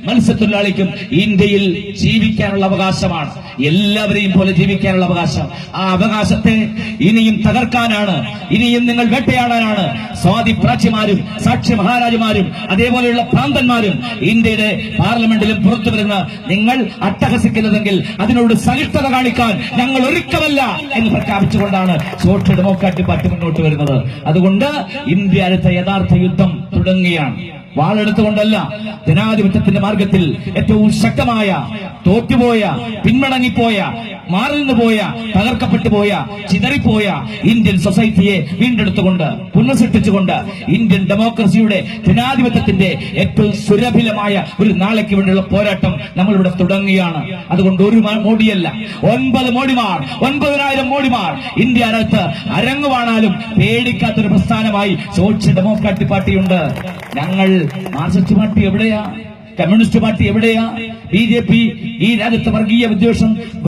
മത്സ്യത്തൊഴിലാളിക്കും ഇന്ത്യയിൽ ജീവിക്കാനുള്ള അവകാശമാണ്. എല്ലാവരെയും പോലെ ജീവിക്കാനുള്ള അവകാശം. ആ അവകാശത്തെ ഇനിയും തകർക്കാനാണ്, ഇനിയും നിങ്ങൾ വേട്ടയാടാനാണ് സ്വാതി പ്രാച്ചിമാരും സാക്ഷി മഹാരാജുമാരും അതേപോലെയുള്ള ഭ്രാന്തന്മാരും ഇന്ത്യയുടെ പാർലമെന്റിലും പുറത്തു വരുന്ന നിങ്ങൾ അട്ടഹസിക്കുന്നതെങ്കിൽ അതിനോട് സഹിഷ്ണുത കാണിക്കാൻ ഞങ്ങൾ ഒരുക്കമല്ല എന്ന് പ്രഖ്യാപിച്ചുകൊണ്ടാണ് സോഷ്യൽ ഡെമോക്രാറ്റിക് പാർട്ടി മുന്നോട്ട് വരുന്നത്. അതുകൊണ്ട് ഇന്ത്യ അടുത്ത യഥാർത്ഥ യുദ്ധം തുടങ്ങുകയാണ്. വാളെടുത്തുകൊണ്ടല്ല, ജനാധിപത്യത്തിന്റെ മാർഗത്തിൽ ഏറ്റവും ശക്തമായ, തോറ്റുപോയ, പിന്മടങ്ങിപ്പോയ, മാറി നിന്ന് പോയ, തകർക്കപ്പെട്ടു പോയ, ചിതറിപ്പോയ ഇന്ത്യൻ സൊസൈറ്റിയെ വീണ്ടെടുത്തുകൊണ്ട് പുനഃസൃഷ്ടിച്ചുകൊണ്ട് ഇന്ത്യൻ ഡെമോക്രസിയുടെ ജനാധിപത്യത്തിന്റെ ഏറ്റവും സുരഭിലമായ ഒരു നാളേക്ക് വേണ്ടിയുള്ള പോരാട്ടം നമ്മളിവിടെ തുടങ്ങുകയാണ്. അതുകൊണ്ട് ഒരു മോഡിയല്ല, 9 മോഡിമാർ, 9000 മോഡിമാർ ഇന്ത്യക്കകത്ത് അരങ്ങുവാണാലും പേടിക്കാത്തൊരു പ്രസ്ഥാനമായി സോഷ്യൽ ഡെമോക്രാറ്റിക് പാർട്ടിയുണ്ട്. ഞങ്ങൾ മാർക്സിസ്റ്റ് പാർട്ടി എവിടെയാ? കമ്മ്യൂണിസ്റ്റ് പാർട്ടി എവിടെയാ? BJP ഈ രാജ്യത്ത് വർഗീയ വിദ്വേഷം